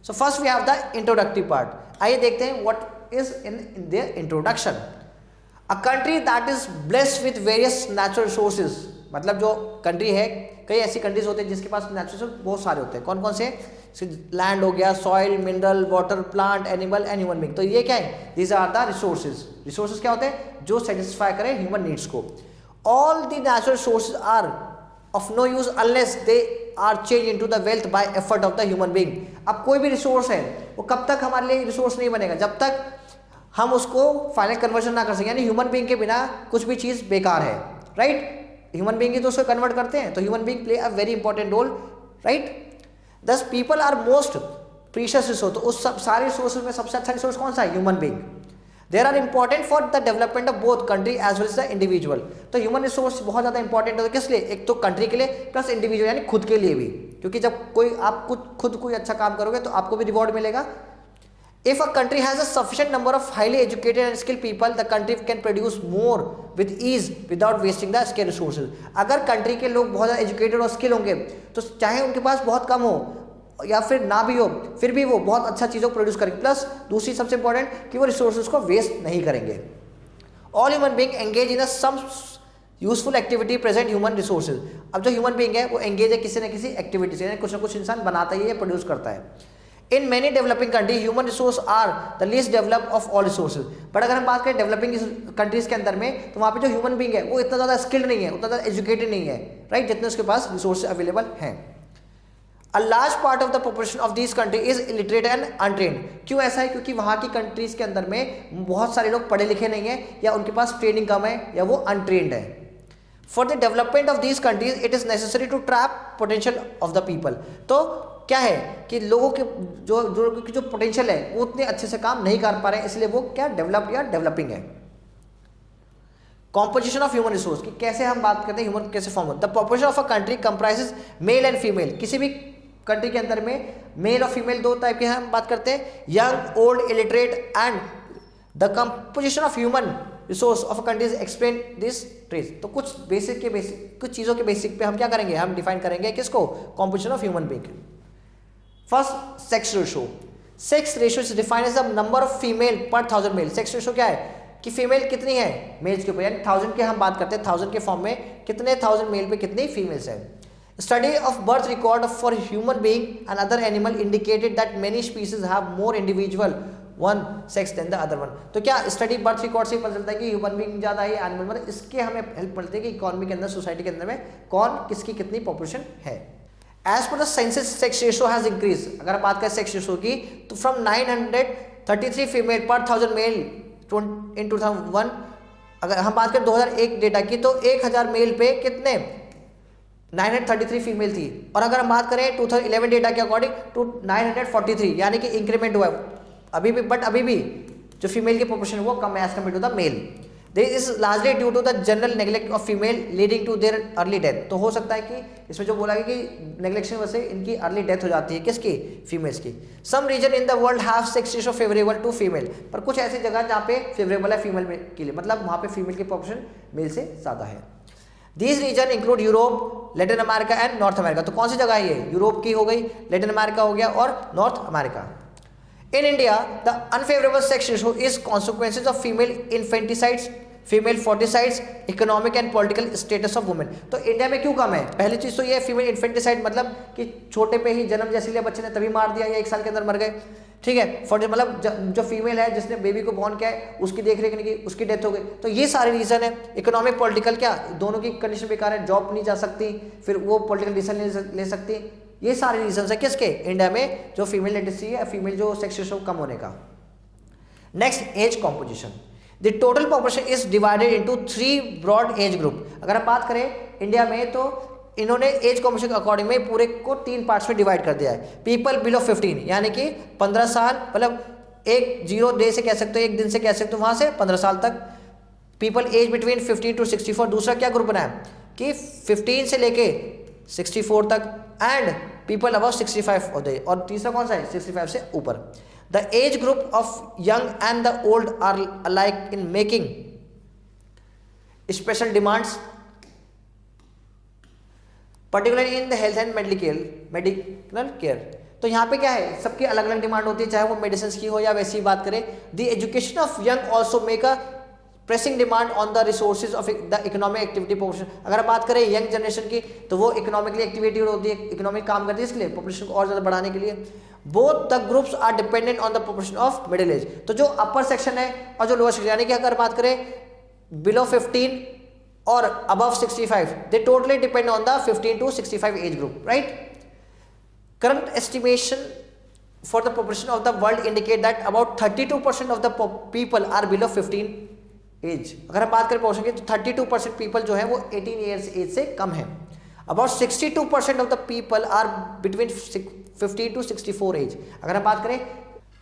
So first we have the introductory part. आइए देखते हैं what is in there introduction. A country that is blessed with various natural resources, मतलब जो country है, कई ऐसी कंट्रीज होते हैं जिसके पास नेचुरल रिसोर्स बहुत सारे होते हैं। कौन कौन से? लैंड हो गया, soil, mineral, water, plant, animal and human being. तो ये क्या है? These are the resources. Resources क्या होते हैं? जो सेटिस्फाई करें ह्यूमन नीड्स को। All the natural resources are of no use unless they are change into the wealth by effort of the human being. अब कोई भी रिसोर्स है वो कब तक हमारे लिए रिसोर्स नहीं बनेगा? जब तक हम उसको फाइनल कन्वर्जन ना कर सकें, यानी ह्यूमन बीइंग के बिना कुछ भी चीज बेकार है, राइट? ह्यूमन बीइंग ही तो उसको कन्वर्ट करते हैं, तो human being play a very important role, right? Thus people are most precious resource. तो उस सब सारे रिसोर्सेज में सबसे अच्छा रिसोर्स कौन सा है? Human being. There are important for the development of both country as well as the individual. तो ह्यूमन रिसोर्स बहुत ज्यादा इंपॉर्टेंट है, किस लिए? एक तो कंट्री के लिए प्लस इंडिविजुअल यानी खुद के लिए भी, क्योंकि जब कोई आप खुद कोई अच्छा काम करोगे तो आपको भी रिवॉर्ड मिलेगा। If a country has a sufficient number of highly educated and skilled people, the country can produce more with ease without wasting the scarce resources. अगर कंट्री के लोग बहुत ज़्यादा एजुकेटेड और स्किल होंगे तो चाहे उनके पास बहुत कम हो या फिर ना भी हो, फिर भी वो बहुत अच्छा चीज़ों को प्रोड्यूस करेंगे। प्लस दूसरी सबसे इंपॉर्टेंट कि वो रिसोर्सेज को वेस्ट नहीं करेंगे। All human being engage in some useful activity present human resources. अब जो ह्यूमन बीइंग है वो एंगेज है किसी न किसी एक्टिविटी से, कुछ ना कुछ इंसान बनाता ही है या प्रोड्यूस करता है। In many developing countries, human resource are the least developed of all resources. But अगर हम बात करें डेवलपिंग कंट्रीज के अंदर में, तो वहाँ पे जो ह्यूमन बीइंग है वो इतना ज़्यादा स्किल्ड नहीं है, उतना ज़्यादा एजुकेटेड नहीं है, राइट? जितने उसके पास रिसोर्स अवेलेबल हैं। A large part of the population of these countries is illiterate and untrained. क्यों ऐसा है? क्योंकि वहाँ की कंट्रीज के अंदर में बहुत सारे लोग पढ़े लिखे नहीं है, या उनके पास ट्रेनिंग कम है, या वो अनट्रेंड है। For the development of these countries, it is necessary to trap potential of the people. तो क्या है कि लोगों के जो पोटेंशियल है वो उतने अच्छे से काम नहीं कर पा रहे हैं, इसलिए वो क्या डेवलप या डेवलपिंग है। कॉम्पोजिशन ऑफ ह्यूमन रिसोर्स की कैसे हम बात करते हैं, ह्यूमन कैसे फॉर्म होता है? The population of a country comprises male and female. किसी भी कंट्री के अंदर में मेल और फीमेल दो टाइप के हम बात करते हैं, young, old, illiterate. And the composition of human resource of a country explain this trace. तो कुछ कुछ चीज़ों के बेसिक पे हम क्या करेंगे? हम डिफाइन करेंगे किसको? Composition of human being. First, sex ratio. Sex ratio is defined as the number of female per 1000 mail. Sex ratio क्या है कि फीमेल कितनी है मेल्स के ऊपर, यानी 1000 के हम बात करते हैं, 1000 के फॉर्म में कितने 1000 मेल पे कितनी फीमेल्स है। Study of birth record for human being and other animal indicated that many species have more individual one sex than the other one. तो क्या स्टडी बर्थ रिकॉर्ड से पता चलता है कि ह्यूमन बीइंग ज़्यादा है एनिमल, मतलब इसके हमें हेल्प मिलती है कि इकोनॉमी के अंदर, सोसाइटी के अंदर में कौन किसकी कितनी पॉपुलेशन है। As per the census sex ratio has increase. अगर हम बात करें सेक्स रेशो की, तो फ्रॉम 933 फीमेल पर 1000 मेल इन 2001, अगर हम बात करें 2001 डेटा की, तो 1000 मेल पे कितने 933 फीमेल थी। और अगर हम बात करें 2011 डेटा के अकॉर्डिंग टू 943, यानी कि इंक्रीमेंट हुआ है अभी भी, बट अभी भी जो फीमेल की पॉपुलेशन वो कम है as compare to the male. This is largely due to the general neglect of female leading to their early death. तो हो सकता है कि इसमें जो बोला गया कि नेग्लेक्शन वजह से इनकी अर्ली डेथ हो जाती है, किसकी? फीमेल्स की। Some reason in the world have sex ratio favourable to female. पर कुछ ऐसी जगह जहाँ पे फेवरेबल है फीमेल के लिए, मतलब वहाँ पे फीमेल की पॉपुलेशन मेल से ज़्यादा है। These region include Europe, Latin America and North America. तो कौन सी जगह है ये? यूरोप की हो गई, लैटिन अमेरिका हो गया और north America. In India, the unfavorable sex ratio is consequences of female infanticides, female foticides, economic and political status of women. तो इंडिया में क्यों कम है? पहली चीज़ तो ये है फीमेल इन्फेंटिसाइड, मतलब कि छोटे पे ही जन्म जैसे लिया बच्चे ने तभी मार दिया या 1 साल के अंदर मर गए, ठीक है। मतलब जो फीमेल है जिसने बेबी को बॉर्न किया है उसकी देख रेख नहीं की, उसकी डेथ हो गई। तो ये सारे रीज़न है। इकोनॉमिक पॉलिटिकल क्या, दोनों की कंडीशन बेकार है, जॉब नहीं जा सकती, फिर वो पॉलिटिकल डिसीजन ले सकती। ये सारे रीजन है किसके? इंडिया में जो फीमेल लिटरेसी है, फीमेल जो सेक्स रेशो कम होने का। Next, age composition. The total population is divided into 3 broad age group. अगर हम बात करें इंडिया में तो इन्होंने एज कॉम्पोजिशन के अकॉर्डिंग में पूरे को 3 पार्ट्स में डिवाइड कर दिया है। पीपल बिलो 15 यानी कि 15 साल, मतलब एक 0 डे से कह सकते हो, एक दिन से कह सकते हो, वहाँ से 15 साल तक। People age between 15 to 64। दूसरा क्या ग्रुप बनाया कि 15 से लेके 64 तक, एंड पीपल अबव 65 होते हैं। और तीसरा कौन सा है? 65 से ऊपर। The age group of young and the old are alike in making special demands particularly in the health and medical care. तो यहाँ पे क्या है, सबकी अलग अलग डिमांड होती है, चाहे वो मेडिसिन की हो या वैसी बात करें। The education of young also make a pressing demand on the resources of the economic activity population. अगर हम बात करें यंग जनरेशन की, तो वो इकोनॉमिकली एक्टिविटी होती है, इकोनॉमिक काम करती है, इसलिए पॉपुलेशन को और ज़्यादा बढ़ाने के लिए। Both the groups are dependent on the population of middle age. तो जो अपर सेक्शन है और जो लोअर सेक्शन, यानी कि अगर बात करें बिलो 15 और above 65, they totally depend on the 15 to 65 age group, right. Current estimation for the population of the world indicate that about 32% of the people are below 15 age। अगर हम बात करें पॉपुलेशन की, तो 32% पीपल जो है वो 18 ईयर्स एज से कम है। About 62% of the people are between 15 to 64 age. अगर हम बात करें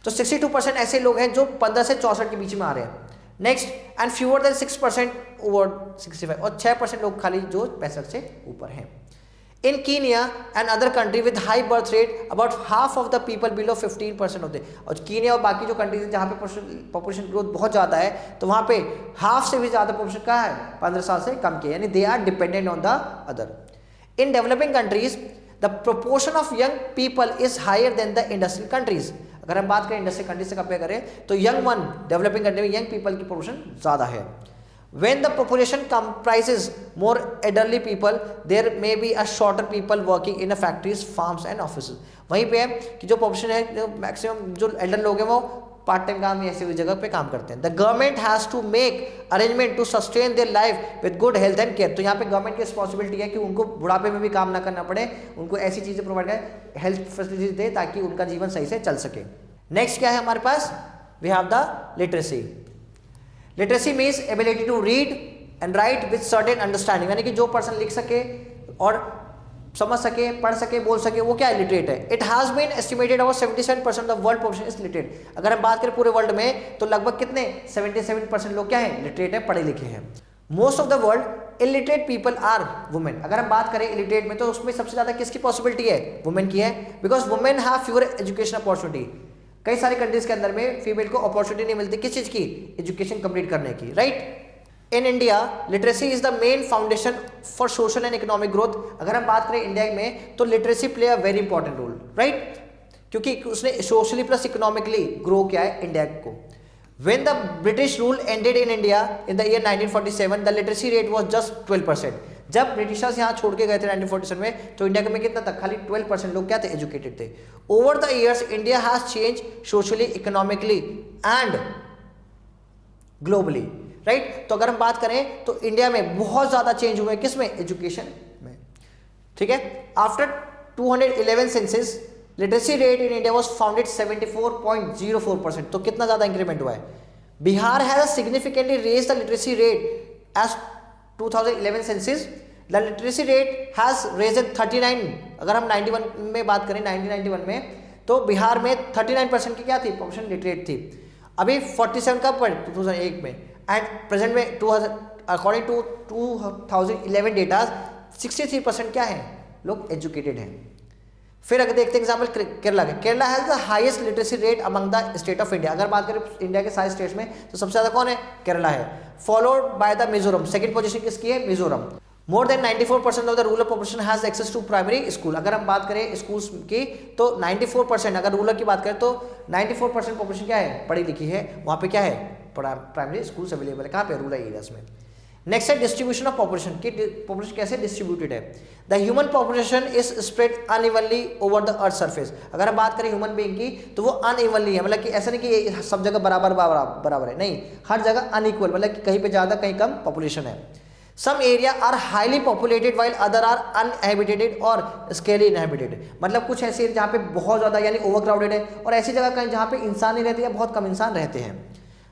तो 62% ऐसे लोग हैं जो 15 से 64 के बीच में आ रहे हैं। Next, and fewer than 6% over 65, और 6% लोग खाली जो 65 से ऊपर हैं। In Kenya and other country with high birth rate, about half of the people below 15% होते हैं। और कीनिया और बाकी जो कंट्रीज हैं जहाँ पे पॉपुलेशन ग्रोथ बहुत ज़्यादा है, तो वहाँ पे हाफ से भी ज़्यादा पॉपुलेशन का है 15 साल से कम के, यानी they are dependent on the other. In developing countries the proportion of young people is higher than the industrial countries. अगर हम बात करें इंडस्ट्रियल कंट्रीज से कंपेयर करें, तो यंग वन डेवलपिंग कंट्री में यंग पीपल की प्रोपोर्शन ज़्यादा है। When the population comprises more elderly people, there may be a shorter people working in a factories, farms and offices। वहीं पे है कि जो पॉपुलेशन है, जो मैक्सिमम जो एल्डर लोग हैं वो पार्ट टाइम काम या ऐसी जगह पे काम करते हैं। The government has to make arrangement to sustain their life with good health and care. तो यहाँ पे गवर्नमेंट की रिस्पॉन्सिबिलिटी है कि उनको बुढ़ापे में भी काम ना करना पड़े, उनको ऐसी चीज़ें प्रोवाइड करें, हेल्थ फैसिलिटीज दे, ताकि उनका जीवन सही से चल सके। नेक्स्ट क्या है हमारे पास, we have the literacy. Literacy means ability to read and write with certain understanding, यानी कि जो पर्सन लिख सके और समझ सके, पढ़ सके, बोल सके, वो क्या है, लिटरेट है। It has been estimated about 77% of world population is literate. अगर हम बात करें पूरे वर्ल्ड में, तो लगभग कितने 77% लोग क्या है, लिटरेट है, पढ़े लिखे हैं। Most of the world illiterate people are women. अगर हम बात करें इलिटरेट में, तो उसमें सबसे ज़्यादा किसकी पॉसिबिलिटी है, वुमेन की है, because women have fewer education opportunity. कई सारी कंट्रीज के अंदर में फीमेल को अपॉर्चुनिटी नहीं मिलती, किस चीज़ की, एजुकेशन कंप्लीट करने की, right. In India literacy is the main foundation for social and economic growth. अगर हम बात करें इंडिया में, तो literacy play a very important role, right, क्योंकि उसने सोशली प्लस इकोनॉमिकली ग्रो किया है इंडिया को। When the British rule ended in India in the year 1947, the literacy rate was just 12%। जब ब्रिटिशर्स यहाँ छोड़ के गए थे 1947 में, तो इंडिया में कितना था, खाली 12% लोग क्या थे, एजुकेटेड थे। Over the years India has change socially, economically and globally, right. तो अगर हम बात करें तो इंडिया में बहुत ज़्यादा चेंज हुए, किस में, एजुकेशन में, ठीक है। After 211 census literacy rate in India was founded 74.04%। तो कितना ज़्यादा इंक्रीमेंट हुआ है। Bihar has significantly raise the literacy rate as 2011 census. The literacy rate has risen 39। अगर हम 91 में बात करें, 1991 में, तो बिहार में 39% की क्या थी, पॉपुलेशन लिटरेट थी। अभी 47 कब पर, 2001 में, एंड प्रेजेंट में 2000 अकॉर्डिंग टू 2011 डेटा 63% क्या है, लोग एजुकेटेड हैं। फिर अगर देखते हैं एग्जाम्पल केरला का, Kerala has the highest literacy rate among the state of India. अगर बात करें इंडिया के सारे स्टेट्स में, तो सबसे ज़्यादा कौन है, केरला है, followed by the Mizoram. Second position किसकी है, Mizoram. More than 94% of the rural population has access to primary school. अगर हम बात करें स्कूल्स की, तो 94%, अगर रूरल की बात करें तो 94% पॉपुलेशन क्या है, पढ़ी लिखी है, वहाँ पे क्या है, प्राइमरी स्कूल्स अवेलेबल है, कहाँ पे, रूरल एरियाज में। नेक्स्ट है डिस्ट्रीब्यूशन ऑफ पॉपुलेशन, कि पॉपुलेशन कैसे डिस्ट्रीब्यूटेड है। The human population is spread unevenly over the earth surface. अगर हम बात करें ह्यूमन बीइंग की, तो वो अनइवनली है, मतलब कि ऐसा नहीं कि सब जगह बराबर है, नहीं, हर जगह अनइक्वल, मतलब कि कहीं पे ज़्यादा कहीं कम पॉपुलेशन है। Some area are highly populated while other are unhabitated और स्केली इनहैबिटेड। मतलब कुछ ऐसे जहाँ पे बहुत ज़्यादा यानी ओवर क्राउडेड है, और ऐसी जगह कहीं जहाँ पे इंसान नहीं रहते या बहुत कम इंसान रहते हैं।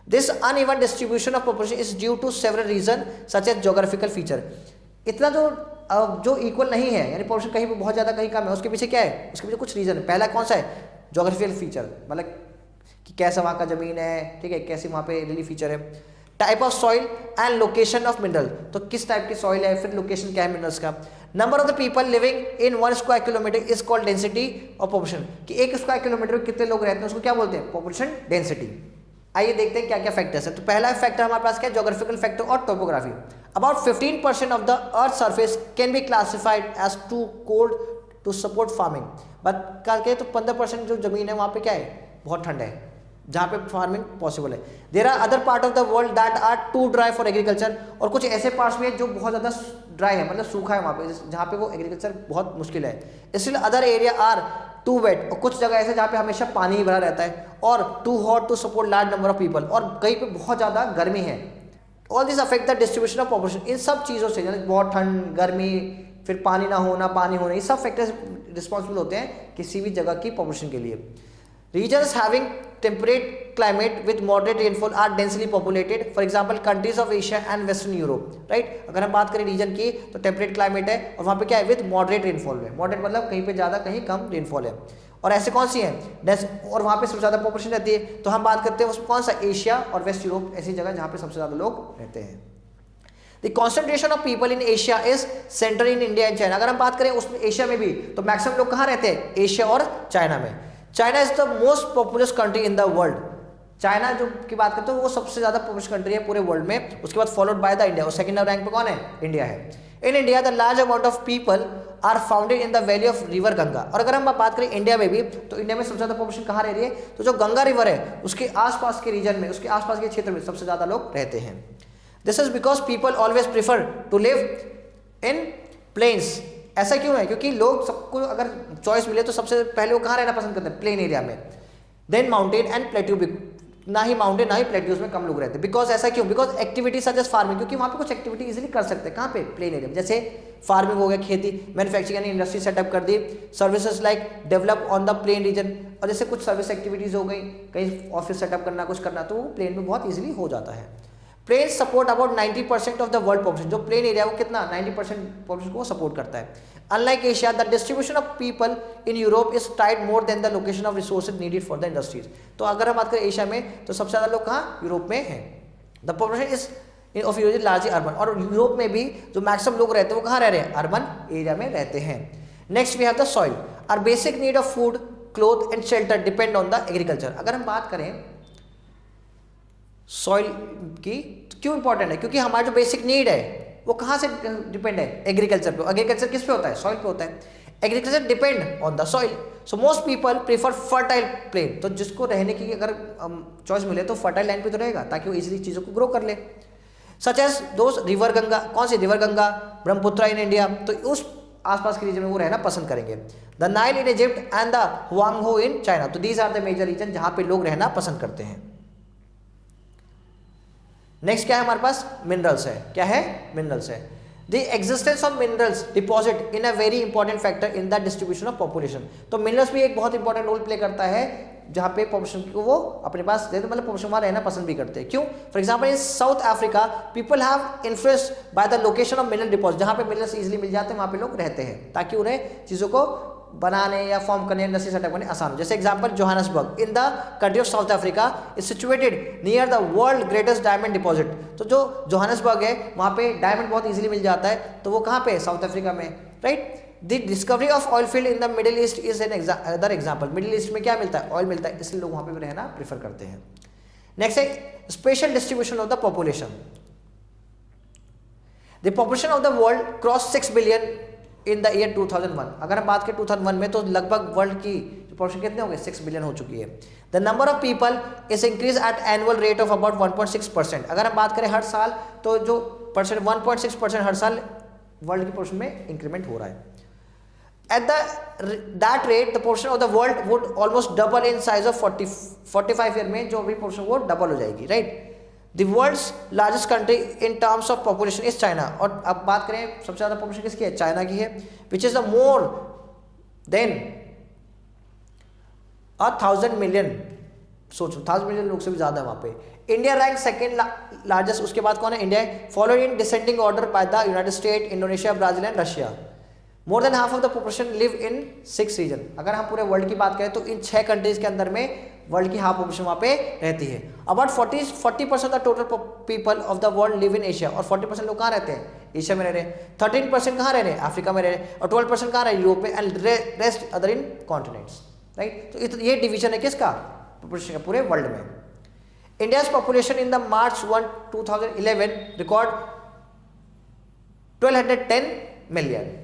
This uneven distribution of population is due to several reasons such as geographical feature। इतना जो इक्वल नहीं है, यानी पॉपुलेशन कहीं पे बहुत ज़्यादा कहीं कम है, उसके पीछे क्या है, उसके पीछे कुछ रीज़न है। पहला कौन सा है, जोग्राफिकल फीचर, मतलब कि कैसा वहाँ का ज़मीन है, ठीक है, कैसी वहाँ पे रिलीफ फीचर है। Type of soil and location of mineral, तो किस टाइप की सॉइल है, फिर लोकेशन क्या है मिनरल्स का। Number of the people living in 1 square kilometre is called density of population, कि 1 स्क्वायर किलोमीटर में कितने लोग रहते हैं, उसको क्या बोलते हैं, पॉपुलेशन डेंसिटी। आइए देखते हैं क्या क्या फैक्टर्स है। तो पहला फैक्टर हमारे पास क्या है, ज्योग्राफिकल फैक्टर और topography. About 15% of the earth surface can be classified as too cold to support farming. बात करके तो 15% जो जमीन है वहाँ पे क्या है, बहुत ठंड है, जहाँ पे फार्मिंग पॉसिबल है। There are other part of the world that are too dry for agriculture, और कुछ ऐसे पार्ट्स भी है जो बहुत ज़्यादा ड्राई है, मतलब सूखा है वहाँ पे, जहाँ पे वो एग्रीकल्चर बहुत मुश्किल है। इसलिए other area are too wet, और कुछ जगह ऐसे जहाँ पे हमेशा पानी ही भरा रहता है, और too hot to support large number of people, और कहीं पे बहुत ज़्यादा गर्मी है। All this affect the distribution of population. इन सब चीज़ों से, यानी बहुत ठंड, गर्मी, फिर पानी ना होना, पानी होना, ये सब फैक्टर्स रिस्पॉन्सिबल होते हैं किसी भी जगह की पॉपुलेशन के लिए। Regions having temperate climate with moderate rainfall are densely populated, for example countries of Asia and western Europe, right. अगर हम बात करें रीजन की तो टेम्परेट क्लाइमेट है, और वहाँ पे क्या है, विद मॉडरेट रेनफॉल है। मॉडरेट मतलब कहीं पे ज़्यादा कहीं कम रेनफॉल है। और ऐसे कौन सी हैं, और वहाँ पे सबसे ज़्यादा पॉपुलेशन रहती है, तो हम बात करते हैं उसमें कौन सा, एशिया और वेस्ट यूरोप, ऐसी जगह जहाँ पे सबसे ज़्यादा लोग रहते हैं। The concentration of people in Asia is centre in India and China. अगर हम बात करें उसमें एशिया में भी, तो मैक्सिमम लोग कहाँ रहते हैं, एशिया और चाइना में। China is the most populous country in the world. China जो की बात करते हैं वो सबसे ज्यादा पॉपुलस कंट्री है पूरे वर्ल्ड में। उसके बाद फॉलोड बाय द इंडिया, और सेकंड रैंक पे कौन है, इंडिया है। In India the large amount of people are founded in the valley of river Ganga. और अगर हम बात करें इंडिया में भी, तो इंडिया में सबसे ज्यादा पॉपुलेशन कहाँ रह रही है, तो जो गंगा रिवर है उसके आसपास के रीजन में, उसके आसपास के क्षेत्र में सबसे ज्यादा लोग रहते हैं। This is because people always prefer to live in plains. ऐसा क्यों है, क्योंकि लोग सबको अगर चॉइस मिले तो सबसे पहले वो कहाँ रहना पसंद करते हैं, प्लेन एरिया में, देन माउंटेन एंड प्लेट्यू। ना ही माउंटेन ना ही प्लेट्यूज में कम लोग रहते हैं। बिकॉज ऐसा क्यों, because activity such as farming, क्योंकि वहाँ पे कुछ एक्टिविटी इजीली कर सकते हैं। कहाँ पे, प्लेन एरिया में, जैसे फार्मिंग हो गया, खेती, मैन्युफैक्चरिंग यानी इंडस्ट्री सेटअप कर दी, services like develop on the plain region, और जैसे कुछ सर्विस एक्टिविटीज हो गई, कहीं ऑफिस सेटअप करना, कुछ करना, तो वो प्लेन में बहुत ईजिली हो जाता है। Plain support about 90% of the world population. जो प्लेन एरिया वो कितना, 90% पॉपुलेशन को सपोर्ट करता है। Unlike Asia the distribution of people in Europe is tied more than the location of resources needed for the industries. तो अगर हम बात करें एशिया में, तो सबसे ज्यादा लोग कहाँ, यूरोप में हैं। The population is of Europe largely urban, और यूरोप में भी जो मैक्सिमम लोग रहते हैं वो कहाँ रह रहे हैं, अर्बन एरिया में रहते हैं। Next we have the soil. Our basic need of food, cloth and shelter depend on the agriculture. अगर हम बात करें सॉइल की, तो क्यों इंपॉर्टेंट है, क्योंकि हमारा जो बेसिक नीड है वो कहाँ से डिपेंड है, एग्रीकल्चर पे। एग्रीकल्चर किस पे होता है, सॉइल पे होता है। Agriculture depend on the soil, so most people prefer fertile plain. तो जिसको रहने की अगर चॉइस मिले तो फर्टाइल लैंड पे तो रहेगा, ताकि वो इजीली चीज़ों को ग्रो कर ले। सच एज दोस्त रिवर गंगा, कौन सी river Ganga, Brahmaputra in India, तो उस आसपास के रीजन में वो रहना पसंद करेंगे। The Nile in Egypt and the Huangho in China, तो these are the major region जहाँ पे लोग रहना पसंद करते हैं। नेक्स्ट क्या है हमारे पास, मिनरल्स है। क्या है, मिनरल्स है। The existence of minerals deposit in a very important factor in the distribution of population. तो मिनरल्स भी एक बहुत इंपॉर्टेंट रोल प्ले करता है, जहाँ पे पॉपुलेशन को वो अपने पास देते, मतलब पॉपुलेशन वहाँ रहना पसंद भी करते हैं। क्यों, for example in south Africa people have influence by the location of mineral deposit. जहाँ पे मिनरल्स इजीली मिल जाते हैं वहाँ पे लोग रहते हैं, ताकि उन्हें चीज़ों को बनाने या फॉर्म करने, इंडस्ट्री सेटअप करने आसान हो। जैसे example Johannesburg in the country of south Africa is situated near the world greatest diamond deposit. तो जो जोहान्सबर्ग है वहाँ पे डायमंड बहुत इजीली मिल जाता है, तो वो कहाँ पे, साउथ अफ्रीका में, right. The discovery of oil field in the middle east is an other example. Middle east में क्या मिलता है, ऑयल मिलता है, इसलिए लोग वहाँ पे रहना प्रीफर करते हैं। नेक्स्ट है special distribution of the population. The population of the world cross 6 billion in the year 2001। अगर हम बात करें 2001 में, तो लगभग वर्ल्ड की पॉपुलेशन कितने हो गए, 6 बिलियन हो चुकी है। The number of people is increase at annual rate of about 1.6%। अगर हम बात करें हर साल, तो जो परसेंट 1.6% हर साल वर्ल्ड की पॉपुलेशन में इंक्रीमेंट हो रहा है। At that rate the population of the world would almost double in size of 45 year में, जो अभी पॉपुलेशन वो डबल हो जाएगी, right. The world's largest country in terms of population is China. और अब बात करें सबसे ज़्यादा पॉपुलेशन किसकी है, चाइना की है, which is the more than 1000 million. सोचो 1000 मिलियन लोग से भी ज़्यादा है वहाँ पे। इंडिया रैंक सेकेंड लार्जेस्ट, उसके बाद कौन है, इंडिया है, followed in descending order by the United State, Indonesia, Brazil and Russia. More than half of the population live in 6 region. अगर हम पूरे वर्ल्ड की बात करें तो इन 6 कंट्रीज के अंदर में वर्ल्ड की हाफ पॉपुलेशन वहाँ पे रहती है। About 40% of the total people of the world live in Asia. और 40% लोग कहाँ रहते हैं, एशिया में रह रहे हैं। 13% कहाँ रह रहे हैं, अफ्रीका में रह रहे हैं। और 12% कहाँ रह रहे हैं, यूरोप में, and rest other in continents, right. तो ये डिवीजन है किसका, पॉपुलेशन का पूरे वर्ल्ड में। India's population in the March 1, 2011 record 1210 million.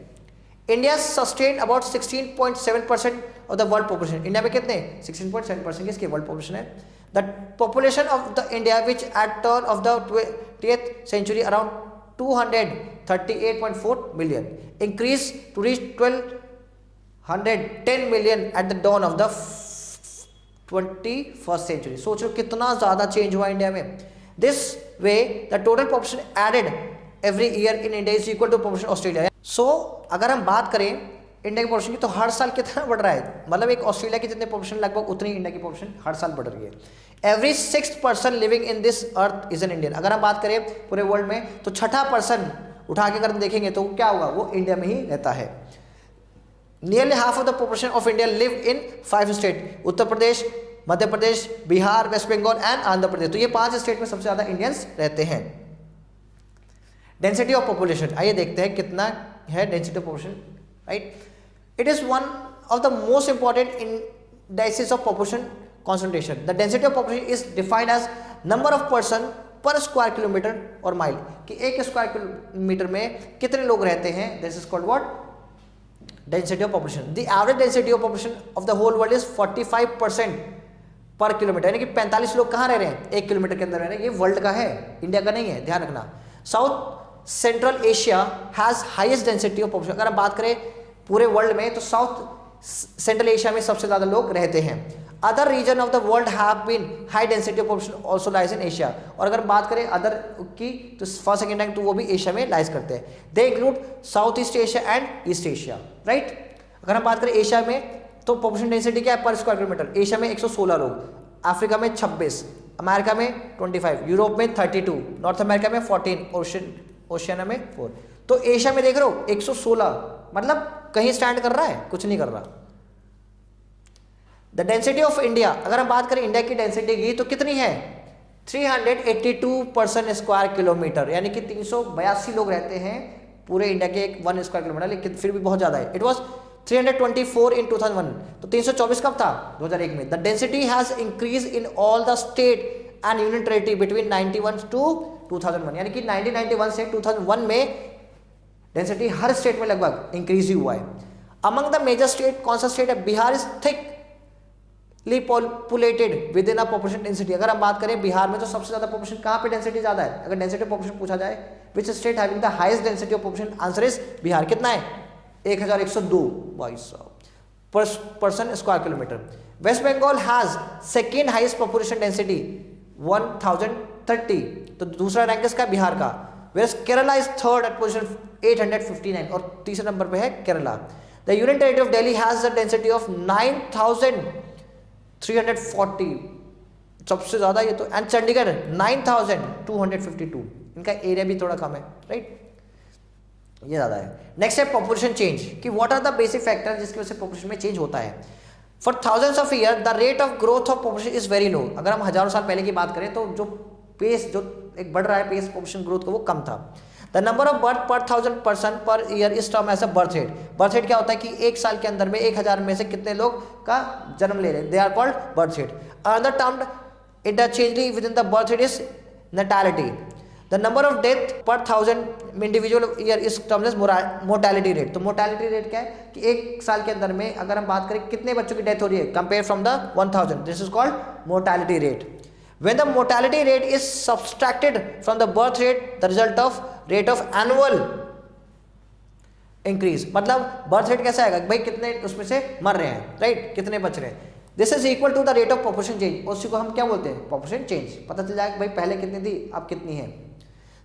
India sustain about 16.7% of the world population. India में कितने 16.7% किसकी वर्ल्ड पॉपुलेशन है। The population of the India which at turn of the 20th century around 238.4 million increase to reach 1210 million at the dawn of the 21st century। सोचो कितना ज्यादा change हुआ India में। This way the total population added every year in India is equal to population Australia. So अगर हम बात करें India की पॉपुलेशन की तो हर साल कितना बढ़ रहा है, मतलब एक ऑस्ट्रेलिया की जितनी पॉपुलेशन लगभग उतनी इंडिया की पॉपुलेशन हर साल बढ़ रही है। Every 6th person living in this earth is an Indian. अगर हम बात करें पूरे वर्ल्ड में तो छठा पर्सन उठा के अगर हम देखेंगे तो क्या होगा, वो इंडिया में ही रहता है। Nearly half of the population of India live in 5 state, Uttar Pradesh, Madhya Pradesh, Bihar, West Bengal and Andhra Pradesh. तो ये 5 स्टेट में सबसे ज्यादा इंडियंस रहते हैं। डेंसिटी ऑफ पॉपुलेशन, आइए देखते हैं कितना है density of population, right. It is one of the most important indices of population concentration. The density of population is defined as number of person per square kilometer or mile, कि एक square kilometre में कितने लोग रहते हैं। This is called what? Density of population. The average density of population of the whole world is 45% per kilometer, यानी कि 45 लोग कहाँ रह रहे हैं, 1 किलोमीटर के अंदर रह रहे हैं। ये वर्ल्ड का है, इंडिया का नहीं है, ध्यान रखना। South central Asia has highest density of population. अगर हम बात करें पूरे वर्ल्ड में तो साउथ सेंट्रल एशिया में सबसे ज्यादा लोग रहते हैं। Other region of the world have been high density of population also lies in Asia. और अगर बात करें अदर की तो फर्स्ट सेकंड रैंक तो वो भी एशिया में लाइज करते हैं। They include south east Asia and east Asia, right. अगर हम बात करें एशिया में तो पॉपुलेशन डेंसिटी क्या है पर स्क्वायर किलोमीटर। एशिया में 116 लोग, अफ्रीका में 26, अमेरिका में 25, यूरोप में 32, नॉर्थ अमेरिका में 14, ओशियाना में 4। तो एशिया में देख रहे हो 116, मतलब कहीं स्टैंड कर रहा है, कुछ नहीं कर रहा। द डेंसिटी ऑफ इंडिया, अगर हम बात करें इंडिया की डेंसिटी की तो कितनी है 382 पर्सन स्क्वायर किलोमीटर, यानी कि 382 लोग रहते हैं पूरे इंडिया के 1 स्क्वायर किलोमीटर, लेकिन फिर भी बहुत ज्यादा है। इट वॉज 324 इन 2001, तो 324 कब था 2001 में। The density has increase in all the state and union territory between 91 to 2001, यानी कि 1991 से 2001 में डेंसिटी हर स्टेट में लगभग इंक्रीज ही हुआ है। अमंग द मेजर स्टेट, कौन सा स्टेट है, Bihar is thickly populated with in a population density. अगर हम बात करें बिहार में तो सबसे ज्यादा पॉपुलेशन कहां पे डेंसिटी ज्यादा है, अगर डेंसिटी ऑफ पॉपुलेशन पूछा जाए which state having the highest density of population, answer is Bihar. कितना है 1102 person square kilometre. West Bengal has second highest population density 1030, तो दूसरा रैंक इसका बिहार का। West Kerala is third at position 859 और तीसरे नंबर पे है Kerala. The union territory of Delhi has the density of 9340, सबसे ज्यादा ये तो, एंड चंडीगढ़ 9252, इनका एरिया भी थोड़ा कम है, राइट, ये ज्यादा है। नेक्स्ट है पॉपुलेशन चेंज, कि what are the basic factor जिसकी वजह से पॉपुलेशन में चेंज होता है। For thousands of year the rate of growth of population is very low. अगर हम हजारों साल पहले की बात करें तो जो पेस जो एक बढ़ रहा है पेस पॉपुलेशन ग्रोथ का वो कम था। द नंबर ऑफ बर्थ पर 1000 person per year is term as a birth rate. Birth rate क्या होता है कि एक साल के अंदर में 1000 में से कितने लोग का जन्म ले रहे हैं, they are called birth rate. Another term interchangeably with in the birth rate is natality. The number of death per 1000 individual year is term is mortality rate. तो मोर्टेलिटी रेट क्या है कि एक साल के अंदर में अगर हम बात करें कितने बच्चों की डेथ हो रही है compare from the 1000, this is called mortality rate. When the mortality rate is subtracted from the birth rate, the result of rate of annual increase, मतलब बर्थ रेट कैसा आएगा भाई कितने उसमें से मर रहे हैं, राइट, कितने बच रहे हैं। This is equal to the rate of population change, उसी को हम क्या बोलते हैं पॉपुलेशन चेंज। पता चल जाएगा भाई पहले कितनी थी अब कितनी है।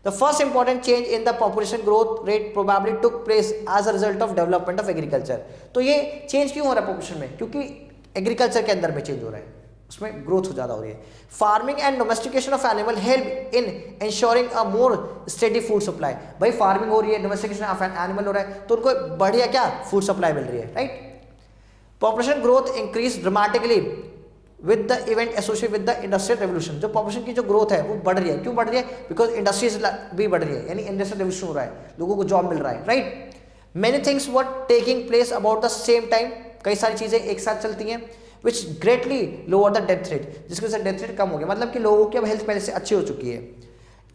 The first important change in the population growth rate probably took place as a result of development of agriculture. तो ये चेंज क्यों हो रहा है पॉपुलेशन में, क्योंकि एग्रीकल्चर के अंदर में चेंज हो रहा है, उसमें ग्रोथ ज़्यादा हो रही है। Farming and domestication of animal help in ensuring a more steady food supply. भाई फार्मिंग हो रही है, डोमेस्टिकेशन ऑफ एनिमल हो रहा है, तो उनको बढ़िया क्या फूड सप्लाई मिल रही है, right. Population growth increase dramatically with the event associated with the industrial revolution. जो पॉपुलेशन की जो ग्रोथ है वो बढ़ रही है, क्यों बढ़ रही है, बिकॉज इंडस्ट्रीज भी बढ़ रही है, यानी इंडस्ट्रियल रेवोल्यूशन हो रहा है, लोगों को जॉब मिल रहा है, right. Many things were taking place about the same time, कई सारी चीजें एक साथ चलती हैं, which greatly lower the death rate, जिसकी वजह से डेथ रेट कम हो गया, मतलब कि लोगों की अब हेल्थ पहले से अच्छी हो चुकी है।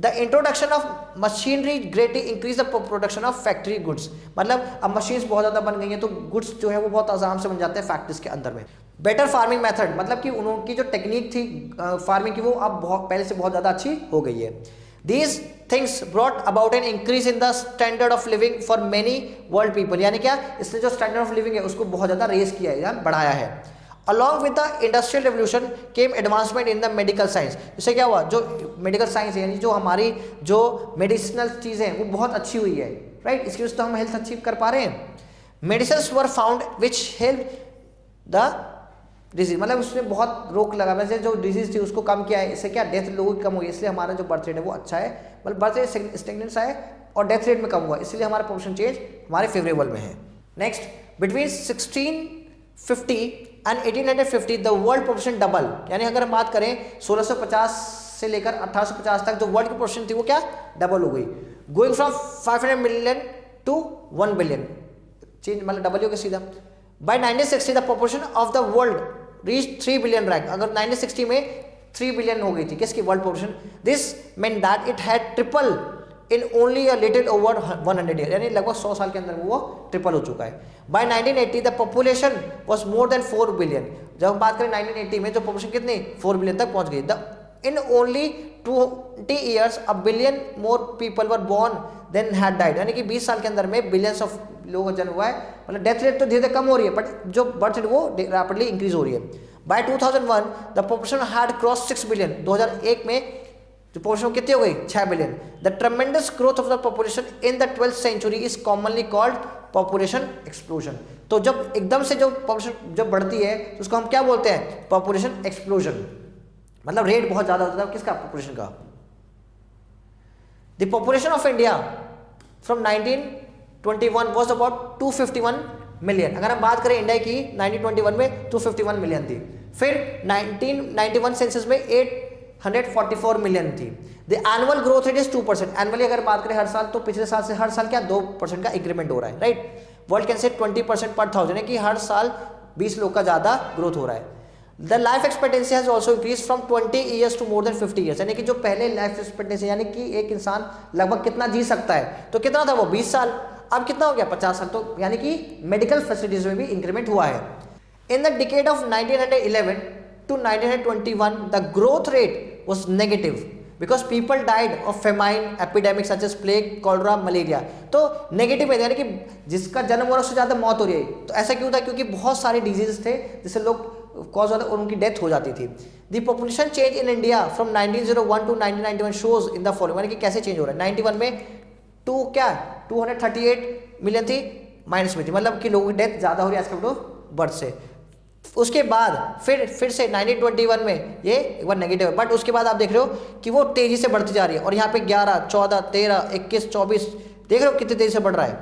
The introduction of machinery greatly increase the production of factory goods, मतलब अब मशीन्स बहुत ज़्यादा बन गई हैं तो गुड्स जो है वो बहुत आराम से बन जाते हैं फैक्ट्रीज के अंदर में। बेटर फार्मिंग मेथड, मतलब कि उनकी जो टेक्निक थी फार्मिंग की वो अब बहुत पहले से बहुत ज़्यादा अच्छी हो गई है। These things brought about an increase in the standard of living for many world people, यानी क्या, इसने जो स्टैंडर्ड ऑफ लिविंग है उसको बहुत ज़्यादा रेज किया है या बढ़ाया है। Along with the industrial revolution came advancement in the medical science, इससे क्या हुआ, जो मेडिकल साइंस है यानी जो हमारी जो मेडिसिनल चीज़ें हैं वो बहुत अच्छी हुई है, राइट, इसकी वजह से तो हम हेल्थ अचीव कर पा रहे हैं। Medicines were found which help the disease, मतलब उसने बहुत रोक लगा, वैसे जो डिजीज थी उसको कम किया है, इससे क्या डेथ लोगों की कम हुई, इसलिए हमारा जो बर्थ रेट है वो अच्छा है, मतलब बर्थ रेट स्टेगनेंस है और डेथ रेट में कम हुआ, इसलिए हमारा पॉपुलेशन चेंज हमारे फेवरेबल में है। Next, between 1650 and 1850 the world population double, यानी अगर हम बात करें 1650 से लेकर 1850 तक जो वर्ल्ड की पॉपुलेशन थी वो क्या डबल हो गई, going from 500 million to 1 billion, change मतलब डबल हो गया सीधा। By 1960 the population of the world reach 3 billion rank, अगर 1960 में 3 बिलियन हो गई थी किसकी, world population, this mean that it had triple in only a little over 100 year, यानी लगभग 100 साल के अंदर वो ट्रिपल हो चुका है। By 1980 the population was more than 4 billion, जब हम बात करें 1980 में जो पॉपुलेशन कितनी 4 बिलियन तक पहुंच गई। The in only 20 years a billion more people were born than had died, यानी कि 20 साल के अंदर में बिलियंस ऑफ लोगों का जन्म हुआ है, मतलब डेथ रेट तो धीरे धीरे कम हो रही है बट जो बर्थ रेट वो रैपिडली इंक्रीज हो रही है। By 2001 the population had cross 6 billion, 2001 में जो पॉपुलेशन कितनी हो गई 6 billion. The tremendous growth of the population in the 12th century is commonly called population explosion, तो जब एकदम से जो पॉपुलेशन जब बढ़ती है तो उसको हम क्या बोलते हैं, पॉपुलेशन एक्सप्लोजन, मतलब रेट बहुत ज्यादा होता है किसका, पॉपुलेशन का। The population of India from 1921 was about 251 million, अगर हम बात करें इंडिया की 1921 में 251 मिलियन थी, फिर 1991 सेंसस में 844 मिलियन थी। The annual growth rate is 2%, annually अगर बात करें हर साल तो पिछले साल से हर साल क्या 2% का इंक्रीमेंट हो रहा है, राइट। वर्ल्ड कैन से 20% पर 1000 है कि हर साल 20 लोग का ज़्यादा ग्रोथ हो रहा है। The life expectancy has also increase from 20 years to more than 50 years, यानी कि जो पहले लाइफ एक्सपेक्टेंसी यानी कि एक इंसान लगभग कितना जी सकता है तो कितना था वो 20 साल, अब कितना हो गया 50 साल, तो यानी कि मेडिकल फैसिलिटीज में भी इंक्रीमेंट हुआ है। In the decade of 1911 to 1921 the growth rate was negative because people died of famine epidemic such as plague, cholera, malaria, तो नेगेटिव है यानी कि जिसका जन्म हो रहा है उससे ज़्यादा मौत हो रही है, तो ऐसा क्यों था, क्योंकि बहुत सारे डिजीजेस थे जिससे लोग कॉज होता और उनकी डेथ हो जाती थी। The population change in India from 1901 to 1991 shows in the following, यानी कि कैसे चेंज हो रहा है। 91 में 238 मिलियन थी, माइनस में थी, मतलब कि लोगों की डेथ ज़्यादा हो रही है एज कम्पेयर टू बर्थ से। उसके बाद फिर से 1921 में ये एक बार नेगेटिव है, बट उसके बाद आप देख रहे हो कि वो तेज़ी से बढ़ती जा रही है और यहाँ पे 11, 14, 13, 21, 24 देख रहे हो कितनी तेज़ी से बढ़ रहा है,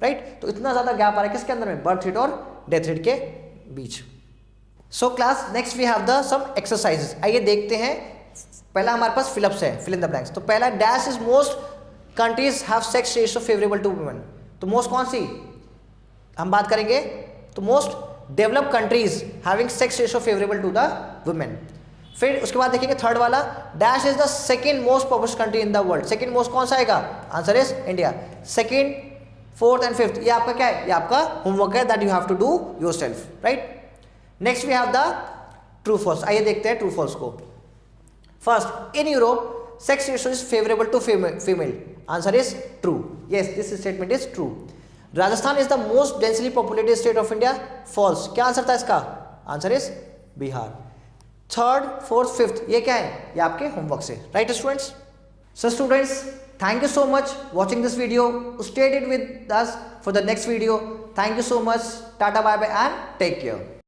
राइट। तो इतना ज़्यादा गैप आ रहा है किसके अंदर में, बर्थ रेट और डेथ रेट के बीच। So class next we have the some exercises, आइए देखते हैं। पहला हमारे पास फिलअप्स है, फिल इन द ब्लैंक्स। तो पहला, dash is most countries have sex ratio favourable to women, तो मोस्ट कौन सी हम बात करेंगे, तो most developed countries having sex ratio favourable to the women. फिर उसके बाद देखेंगे थर्ड वाला, dash is the second most populous country in the world, second most कौन सा आएगा, answer is India. Second, fourth and fifth ये आपका क्या है, ये आपका होमवर्क है that you have to do yourself, right. Next we have the true false, आइए देखते हैं ट्रू फॉल्स को। First, in Europe sex ratio is favourable to female, answer is true, yes this statement is true. Rajasthan is the most densely populated state of India, false, क्या answer था इसका, answer is Bihar. Third, fourth, fifth ये क्या है, ये आपके homework से, right students. So students, thank you so much watching this video. Stay tuned with us for the next video. Thank you so much. Tata, bye bye and take care.